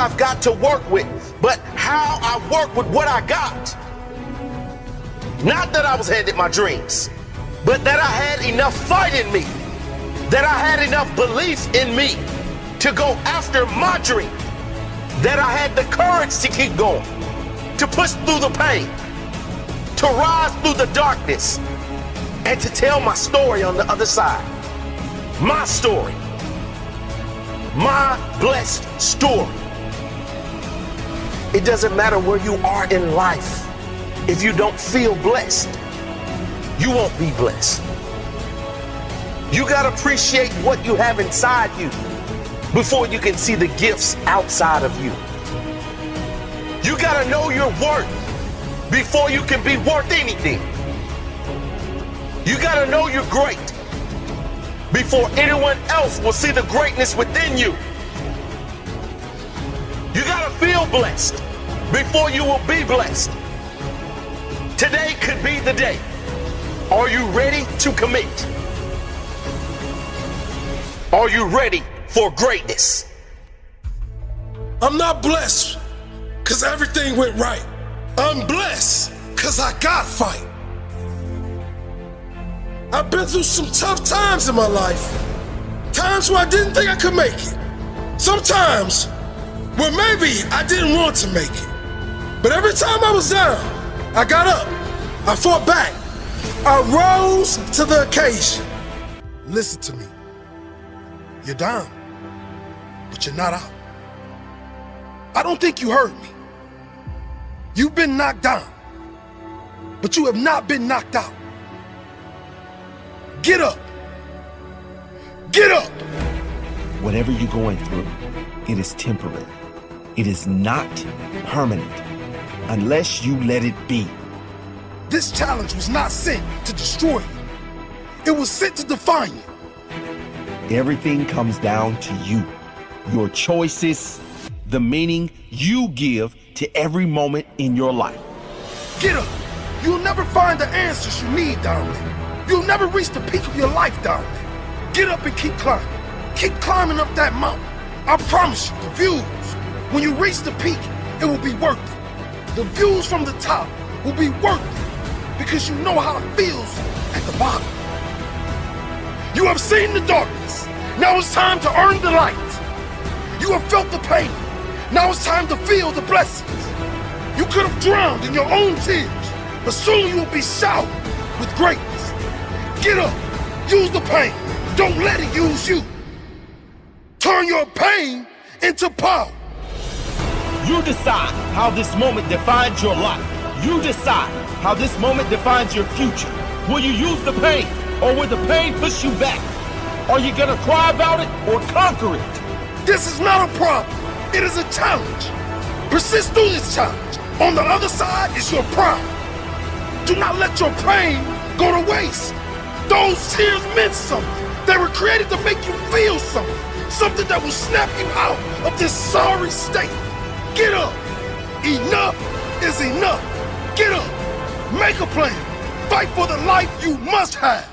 I've got to work with, but how I work with what I got. Not that I was handed my dreams, but that I had enough fight in me, that I had enough belief in me to go after my dream, that I had the courage to keep going, to push through the pain, to rise through the darkness, and to tell my story on the other side. My story. My blessed story. It doesn't matter where you are in life. If you don't feel blessed, you won't be blessed. You gotta appreciate what you have inside you before you can see the gifts outside of you. You gotta know your worth before you can be worth anything. You gotta know you're great before anyone else will see the greatness within you. You gotta feel blessed before you will be blessed. Today could be the day. Are you ready to commit? Are you ready for greatness? I'm not blessed because everything went right. I'm blessed because I got fight. I've been through some tough times in my life. Times where I didn't think I could make it. Sometimes where maybe I didn't want to make it. But every time I was down, I got up. I fought back. I rose to the occasion. Listen to me. You're down, but you're not out. I don't think you heard me. You've been knocked down, but you have not been knocked out. Get up. Get up. Whatever you're going through, it is temporary. It is not permanent unless you let it be. This challenge was not sent to destroy you. It was sent to define you. Everything comes down to you, your choices, the meaning you give to every moment in your life. Get up. You'll never find the answers you need down there. You'll never reach the peak of your life down there. Get up and keep climbing. Keep climbing up that mountain. I promise you, the views, when you reach the peak, it will be worth it. The views from the top will be worth it because you know how it feels at the bottom. You have seen the darkness. Now it's time to earn the light. You have felt the pain. Now it's time to feel the blessings. You could have drowned in your own tears, but soon you will be showered with greatness. Get up. Use the pain. Don't let it use you. Turn your pain into power. You decide how this moment defines your life. You decide how this moment defines your future. Will you use the pain, or will the pain push you back? Are you gonna cry about it or conquer it? This is not a problem. It is a challenge. Persist through this challenge. On the other side is your pride. Do not let your pain go to waste. Those tears meant something. They were created to make you feel something. Something that will snap you out of this sorry state. Get up. Enough is enough. Get up. Make a plan. Fight for the life you must have.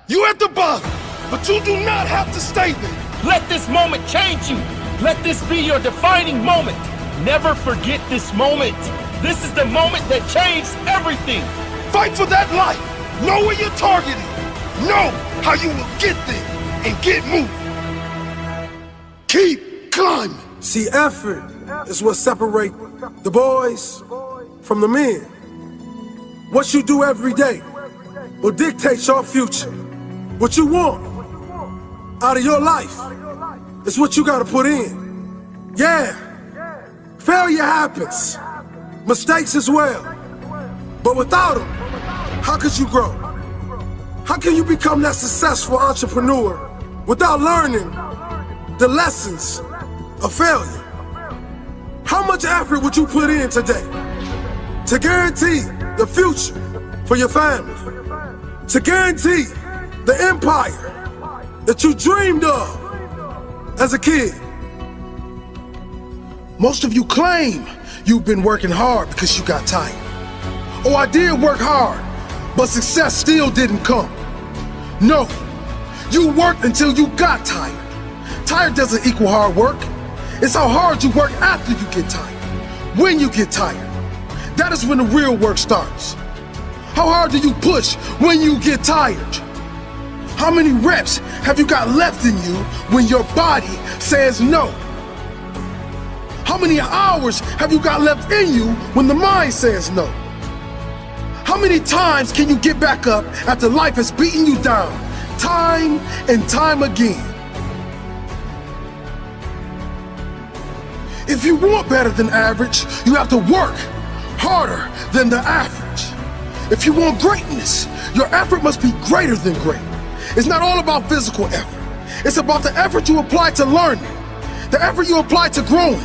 You at the bottom, but you do not have to stay there. Let this moment change you. Let this be your defining moment. Never forget this moment. This is the moment that changed everything. Fight for that life. Know where you're targeting. Know how you will get there and get moving. Keep climbing. See, effort is what separates the boys from the men. What you do every day will dictate your future. What you want out of your life is what you gotta put in. Yeah, failure happens, mistakes as well. But without them, how could you grow? How can you become that successful entrepreneur without learning the lessons of failure? How much effort would you put in today to guarantee the future for your family? To guarantee the empire that you dreamed of as a kid? Most of you claim you've been working hard because you got tired. Oh, I did work hard, but success still didn't come. No, you worked until you got tired. Tired doesn't equal hard work. It's how hard you work after you get tired. When you get tired, that is when the real work starts. How hard do you push when you get tired? How many reps have you got left in you when your body says no? How many hours have you got left in you when the mind says no? How many times can you get back up after life has beaten you down, time and time again? If you want better than average, you have to work harder than the average. If you want greatness, your effort must be greater than great. It's not all about physical effort. It's about the effort you apply to learning, the effort you apply to growing,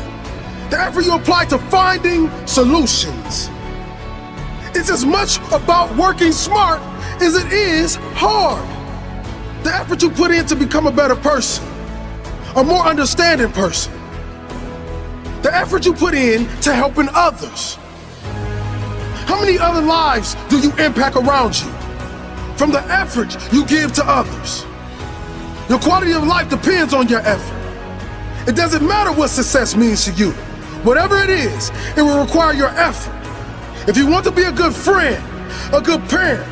the effort you apply to finding solutions. It's as much about working smart as it is hard. The effort you put in to become a better person, a more understanding person. The effort you put in to helping others. How many other lives do you impact around you from the effort you give to others? Your quality of life depends on your effort. It doesn't matter what success means to you. Whatever it is, it will require your effort. If you want to be a good friend, a good parent,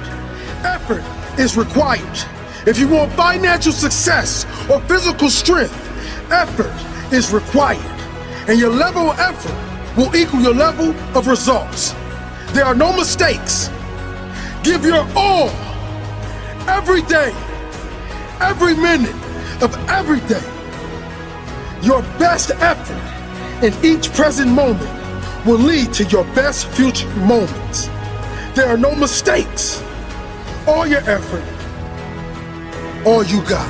effort is required. If you want financial success or physical strength, effort is required. And your level of effort will equal your level of results. There are no mistakes. Give your all, every day, every minute of every day. Your best effort in each present moment will lead to your best future moments. There are no mistakes. All your effort, all you got.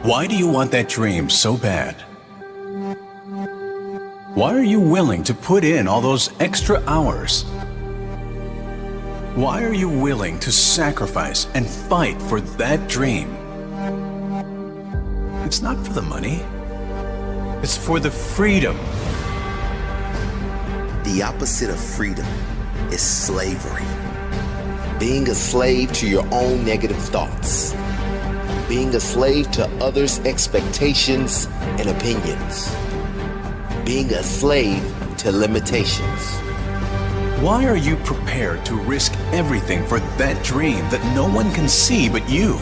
Why do you want that dream so bad? Why are you willing to put in all those extra hours? Why are you willing to sacrifice and fight for that dream? It's not for the money. It's for the freedom. The opposite of freedom is slavery. Being a slave to your own negative thoughts. Being a slave to others' expectations and opinions. Being a slave to limitations. Why are you prepared to risk everything for that dream that no one can see but you?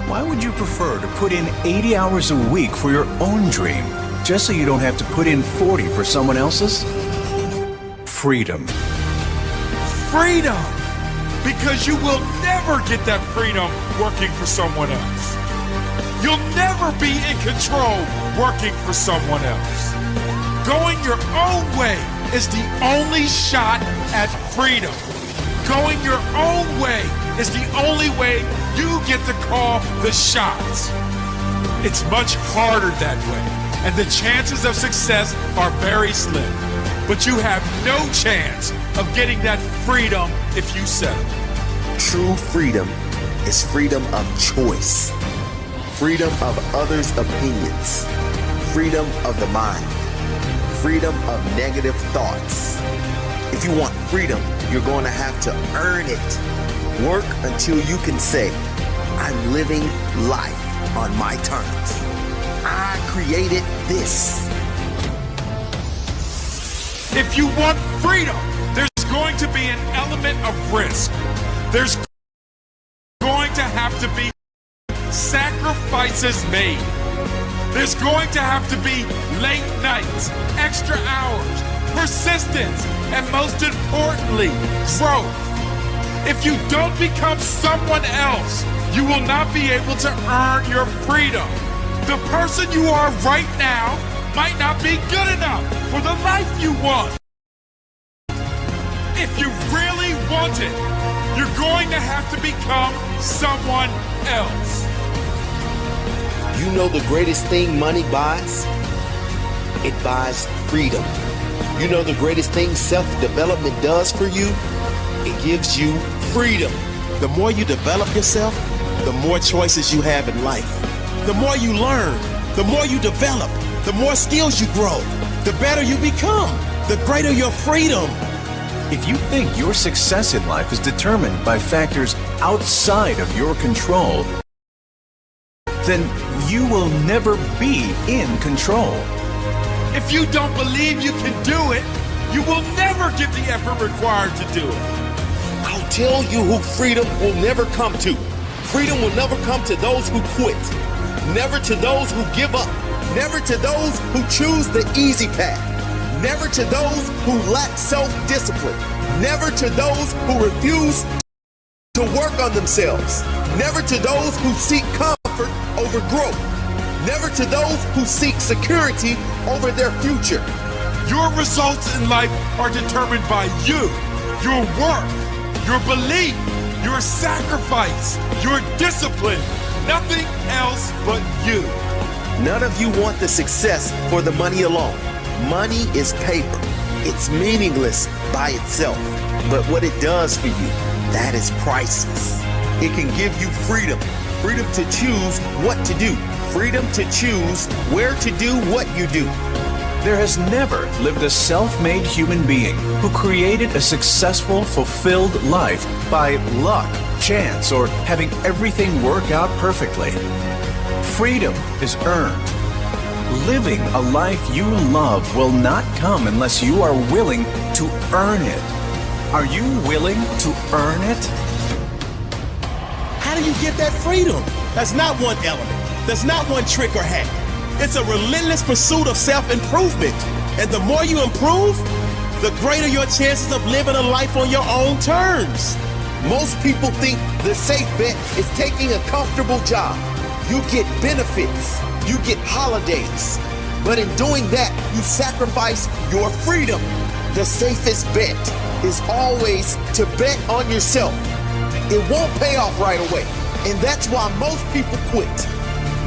Why would you prefer to put in 80 hours a week for your own dream just so you don't have to put in 40 for someone else's? Freedom. Freedom! Because you will never get that freedom working for someone else. You'll never be in control working for someone else. Going your own way is the only shot at freedom. Going your own way is the only way you get to call the shots. It's much harder that way, and the chances of success are very slim. But you have no chance of getting that freedom if you settle. True freedom is freedom of choice. Freedom of others' opinions. Freedom of the mind. Freedom of negative thoughts. If you want freedom, you're going to have to earn it. Work until you can say, I'm living life on my terms. I created this. If you want freedom, there's going to be an element of risk. There's going to have to be sacrifices made. There's going to have to be late nights, extra hours, persistence, and most importantly, growth. If you don't become someone else, you will not be able to earn your freedom. The person you are right now might not be good enough for the life you want. If you really want it, you're going to have to become someone else. You know the greatest thing money buys? It buys freedom. You know the greatest thing self-development does for you? It gives you freedom. The more you develop yourself, the more choices you have in life. The more you learn, the more you develop, the more skills you grow, the better you become, the greater your freedom. If you think your success in life is determined by factors outside of your control, then you will never be in control. If you don't believe you can do it, you will never give the effort required to do it. I'll tell you who freedom will never come to. Freedom will never come to those who quit. Never to those who give up. Never to those who choose the easy path. Never to those who lack self-discipline. Never to those who refuse to work on themselves. Never to those who seek comfort over growth. Never to those who seek security over their future. Your results in life are determined by you, your work, your belief, your sacrifice, your discipline. Nothing else but you. None of you want the success for the money alone. Money is paper. It's meaningless by itself. But what it does for you, that is priceless. It can give you freedom. Freedom to choose what to do. Freedom to choose where to do what you do. There has never lived a self-made human being who created a successful, fulfilled life by luck, chance, or having everything work out perfectly. Freedom is earned. Living a life you love will not come unless you are willing to earn it. Are you willing to earn it? How do you get that freedom? That's not one element. That's not one trick or hack. It's a relentless pursuit of self-improvement. And the more you improve, the greater your chances of living a life on your own terms. Most people think the safe bet is taking a comfortable job. You get benefits. You get holidays. But in doing that, you sacrifice your freedom. The safest bet is always to bet on yourself. It won't pay off right away. And that's why most people quit.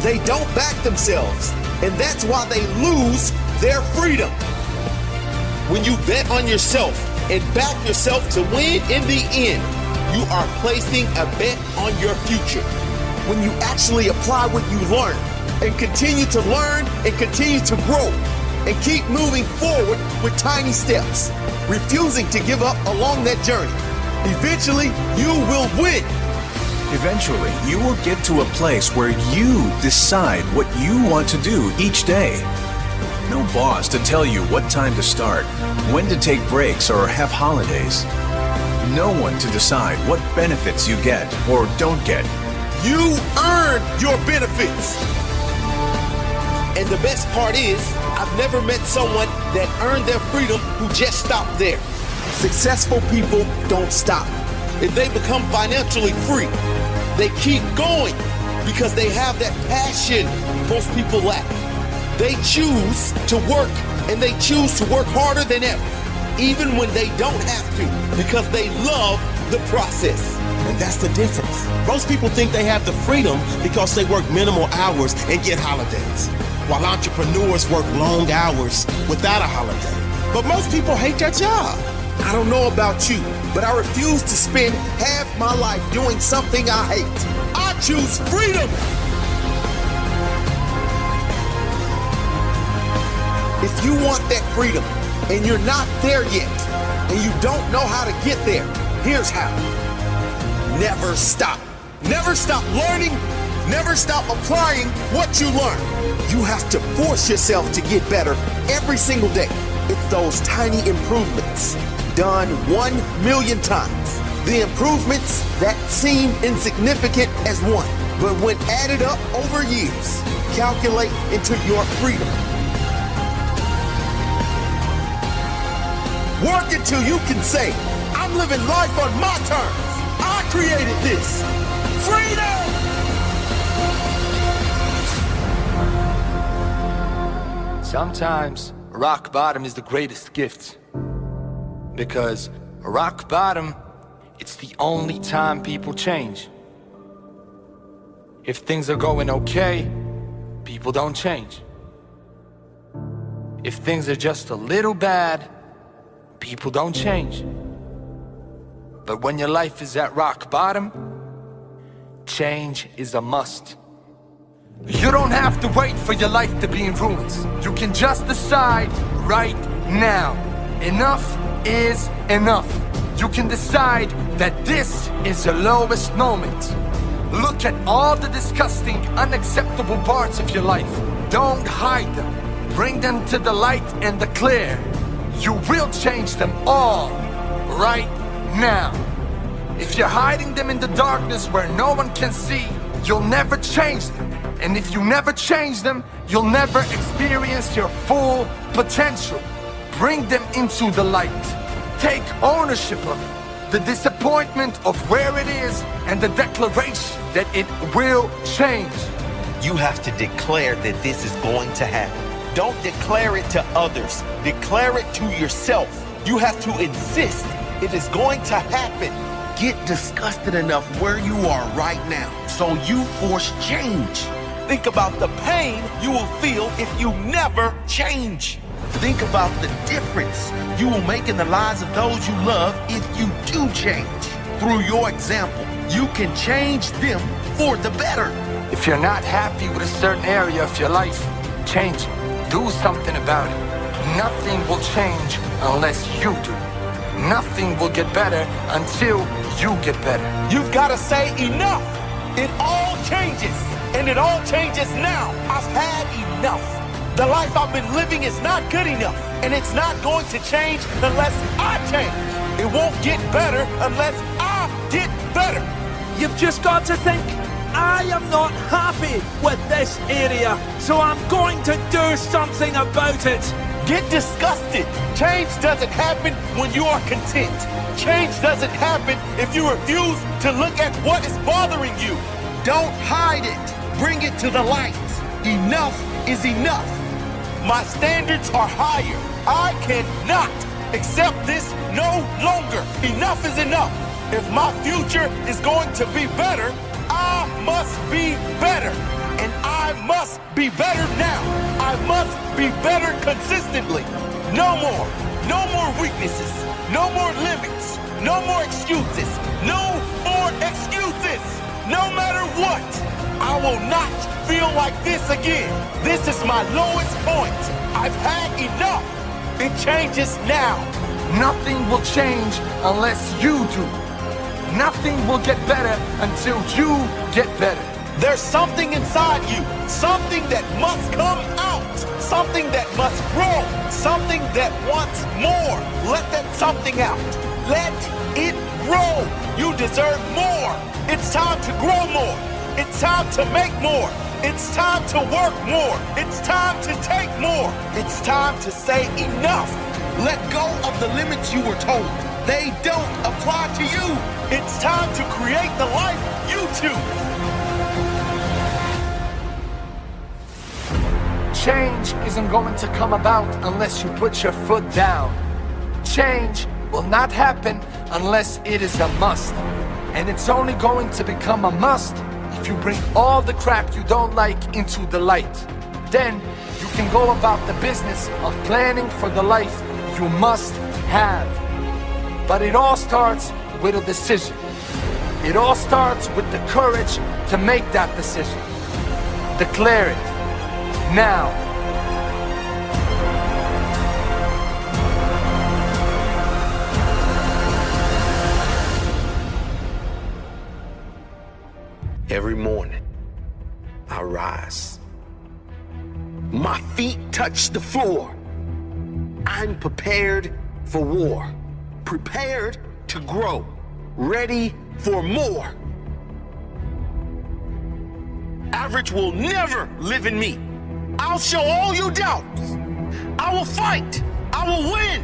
They don't back themselves. And that's why they lose their freedom. When you bet on yourself and back yourself to win in the end, you are placing a bet on your future. When you actually apply what you learn and continue to learn and continue to grow and keep moving forward with tiny steps, refusing to give up along that journey, eventually you will win. Eventually, you will get to a place where you decide what you want to do each day. No boss to tell you what time to start, when to take breaks or have holidays. No one to decide what benefits you get or don't get. You earn your benefits. And the best part is, I've never met someone that earned their freedom who just stopped there. Successful people don't stop. If they become financially free, they keep going because they have that passion most people lack. They choose to work, and they choose to work harder than ever, even when they don't have to, because they love the process. And that's the difference. Most people think they have the freedom because they work minimal hours and get holidays, while entrepreneurs work long hours without a holiday. But most people hate their job. I don't know about you, but I refuse to spend half my life doing something I hate. I choose freedom. If you want that freedom and you're not there yet, and you don't know how to get there, here's how. Never stop. Never stop learning. Never stop applying what you learn. You have to force yourself to get better every single day. It's those tiny improvements done 1,000,000 times. The improvements that seem insignificant as one, but when added up over years, calculate into your freedom. Work until you can say, I'm living life on my terms. I created this. Freedom! Sometimes rock bottom is the greatest gift. Because rock bottom, it's the only time people change. If things are going okay, people don't change. If things are just a little bad, people don't change. But when your life is at rock bottom, change is a must. You don't have to wait for your life to be in ruins. You can just decide right now. Enough is enough. You can decide that this is your lowest moment. Look at all the disgusting, unacceptable parts of your life. Don't hide them. Bring them to the light and the clear. You will change them all right now. If you're hiding them in the darkness where no one can see, you'll never change them. And if you never change them, you'll never experience your full potential. Bring them into the light. Take ownership of it. The disappointment of where it is and the declaration that it will change. You have to declare that this is going to happen. Don't declare it to others. Declare it to yourself. You have to insist it is going to happen. Get disgusted enough where you are right now so you force change. Think about the pain you will feel if you never change. Think about the difference you will make in the lives of those you love if you do change. Through your example, you can change them for the better. If you're not happy with a certain area of your life, change it. Do something about it. Nothing will change unless you do. Nothing will get better until you get better. You've got to say enough. It all changes, and it all changes now. I've had enough. The life I've been living is not good enough, and it's not going to change unless I change. It won't get better unless I get better. You've just got to think, I am not happy with this area, so I'm going to do something about it. Get disgusted. Change doesn't happen when you are content. Change doesn't happen if you refuse to look at what is bothering you. Don't hide it. Bring it to the light. Enough is enough. My standards are higher. I cannot accept this no longer. Enough is enough. If my future is going to be better, I must be better. And I must be better now. I must be better consistently. No more. No more weaknesses. No more limits. No more excuses. No more excuses. No matter what, I will not feel like this again. This is my lowest point. I've had enough. It changes now. Nothing will change unless you do. Nothing will get better until you get better. There's something inside you, something that must come out, something that must grow, something that wants more. Let that something out. Let it grow. You deserve more. It's time to grow more. It's time to make more. It's time to work more. It's time to take more. It's time to say enough. Let go of the limits you were told. They don't apply to you. It's time to create the life you choose. Change isn't going to come about unless you put your foot down. Change will not happen unless it is a must. And it's only going to become a must if you bring all the crap you don't like into the light. Then you can go about the business of planning for the life you must have. But it all starts with a decision. It all starts with the courage to make that decision. Declare it now. Every morning, I rise. My feet touch the floor. I'm prepared for war, prepared to grow, ready for more. Average will never live in me. I'll show all your doubts. I will fight. I will win.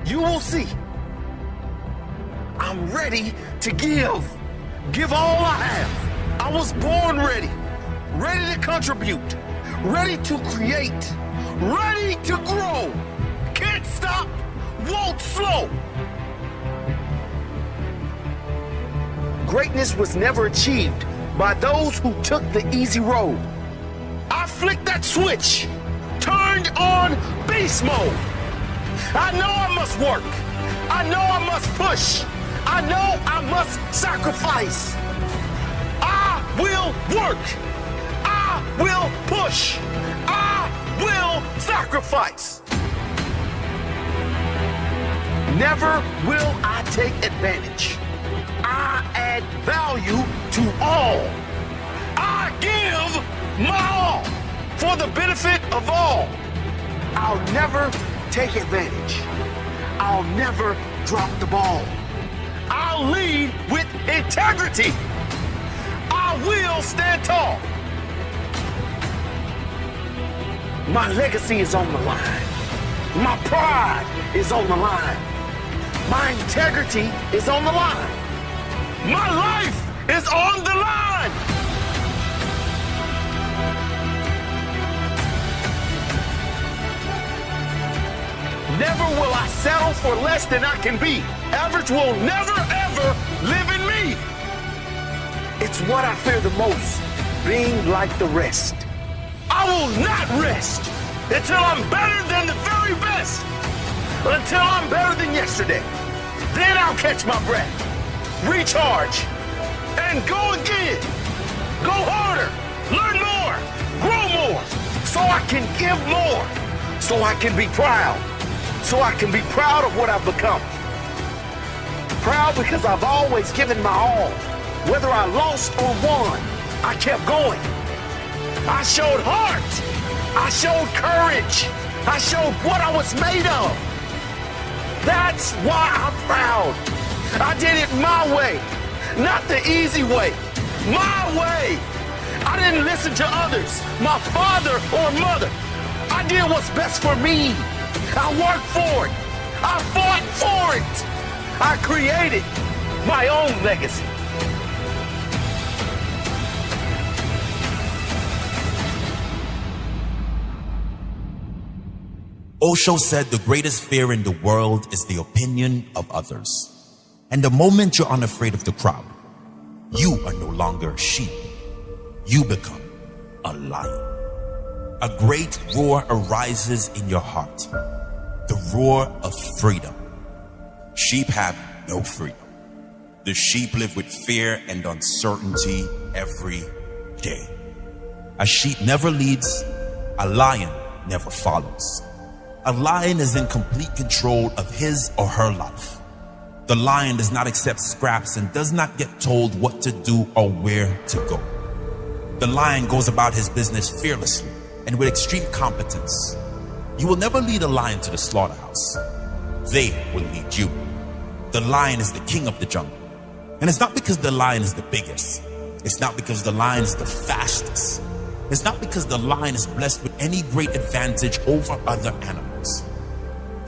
You will see. I'm ready to give all I have. I was born ready, ready to contribute, ready to create, ready to grow. Can't stop, won't slow. Greatness was never achieved by those who took the easy road. I flicked that switch, turned on beast mode. I know I must work. I know I must push. I know I must sacrifice. I will work. I will push. I will sacrifice. Never will I take advantage. I add value to all. give my all for the benefit of all. I'll never take advantage. I'll never drop the ball. I'll lead with integrity. I will stand tall. My legacy is on the line. My pride is on the line. My integrity is on the line. My life is on the line. Never will I settle for less than I can be. Average will never, ever live in me. It's what I fear the most, being like the rest. I will not rest until I'm better than the very best. Until I'm better than yesterday. Then I'll catch my breath, recharge, and go again. Go harder, learn more, grow more, so I can give more, so I can be proud, so I can be proud of what I've become. Proud because I've always given my all. Whether I lost or won, I kept going. I showed heart. I showed courage. I showed what I was made of. That's why I'm proud. I did it my way, not the easy way. My way. I didn't listen to others, my father or mother. I did what's best for me. I worked for it. I fought for it. I created my own legacy. Osho said the greatest fear in the world is the opinion of others. And the moment you're unafraid of the crowd, you are no longer a sheep. You become a lion. A great roar arises in your heart. The roar of freedom. Sheep have no freedom. The sheep live with fear and uncertainty every day. A sheep never leads. A lion never follows. A lion is in complete control of his or her life. The lion does not accept scraps and does not get told what to do or where to go. The lion goes about his business fearlessly and with extreme competence. You will never lead a lion to the slaughterhouse. They will lead you. The lion is the king of the jungle. And it's not because the lion is the biggest. It's not because the lion is the fastest. It's not because the lion is blessed with any great advantage over other animals.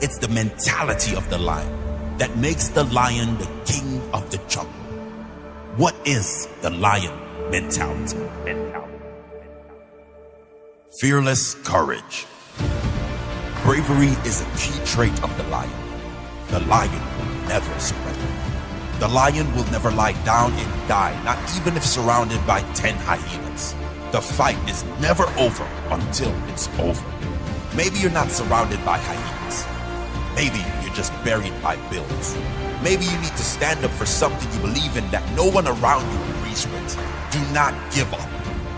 It's the mentality of the lion that makes the lion the king of the jungle. What is the lion mentality? Fearless courage. Bravery is a key trait of the lion. The lion will never surrender. The lion will never lie down and die, not even if surrounded by 10 hyenas. The fight is never over until it's over. Maybe you're not surrounded by hyenas. Maybe you're just buried by bills. Maybe you need to stand up for something you believe in that no one around you agrees with. Do not give up.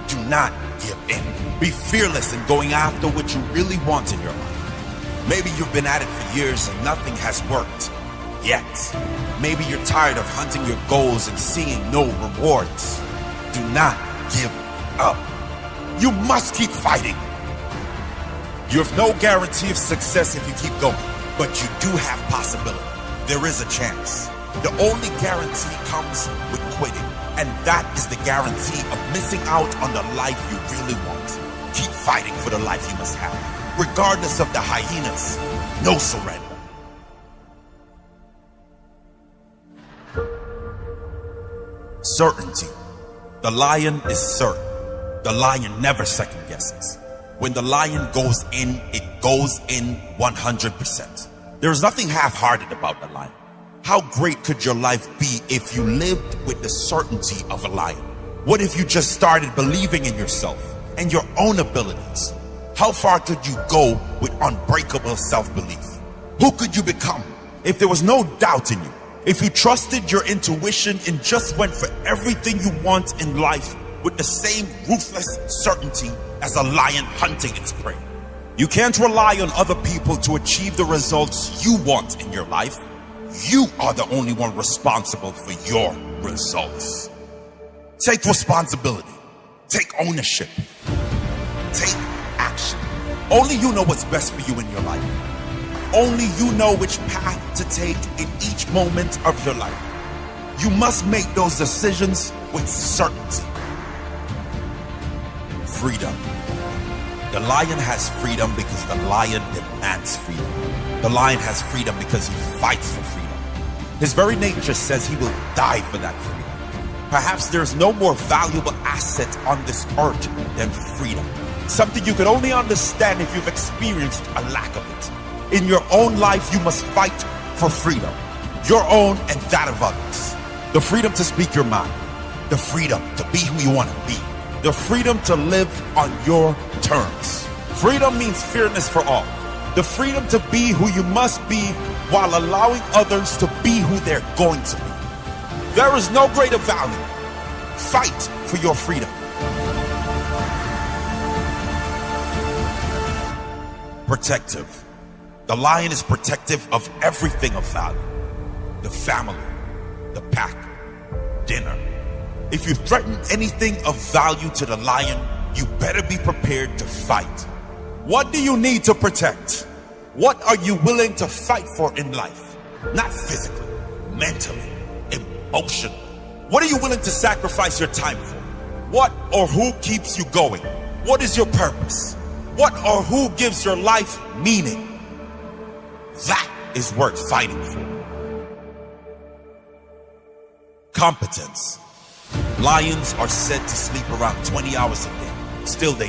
Do not give in. Be fearless in going after what you really want in your life. Maybe you've been at it for years and nothing has worked yet. Maybe you're tired of hunting your goals and seeing no rewards. Do not give up. You must keep fighting. You have no guarantee of success if you keep going, but you do have possibility. There is a chance. The only guarantee comes with quitting, and that is the guarantee of missing out on the life you really want. Keep fighting for the life you must have, regardless of the hyenas. No surrender. Certainty. The lion is certain. The lion never second guesses. When the lion goes in, it goes in 100%. There is nothing half-hearted about the lion. How great could your life be if you lived with the certainty of a lion? What if you just started believing in yourself and your own abilities? How far could you go with unbreakable self-belief? Who could you become if there was no doubt in you? If you trusted your intuition and just went for everything you want in life with the same ruthless certainty as a lion hunting its prey. You can't rely on other people to achieve the results you want in your life. You are the only one responsible for your results. Take responsibility. Take ownership. Take action. Only you know what's best for you in your life. Only you know which path to take in each moment of your life. You must make those decisions with certainty. Freedom. The lion has freedom because the lion demands freedom. The lion has freedom because he fights for freedom. His very nature says he will die for that freedom. Perhaps there's no more valuable asset on this earth than freedom. Something you can only understand if you've experienced a lack of it. In your own life, you must fight for freedom. Your own and that of others. The freedom to speak your mind. The freedom to be who you want to be. The freedom to live on your terms. Freedom means fairness for all. The freedom to be who you must be while allowing others to be who they're going to be. There is no greater value. Fight for your freedom. Protective. The lion is protective of everything of value. The family, the pack, dinner. If you threaten anything of value to the lion, you better be prepared to fight. What do you need to protect? What are you willing to fight for in life? Not physically, mentally, emotionally. What are you willing to sacrifice your time for? What or who keeps you going? What is your purpose? What or who gives your life meaning? That is worth fighting for. Competence. Lions are said to sleep around 20 hours a day. Still, they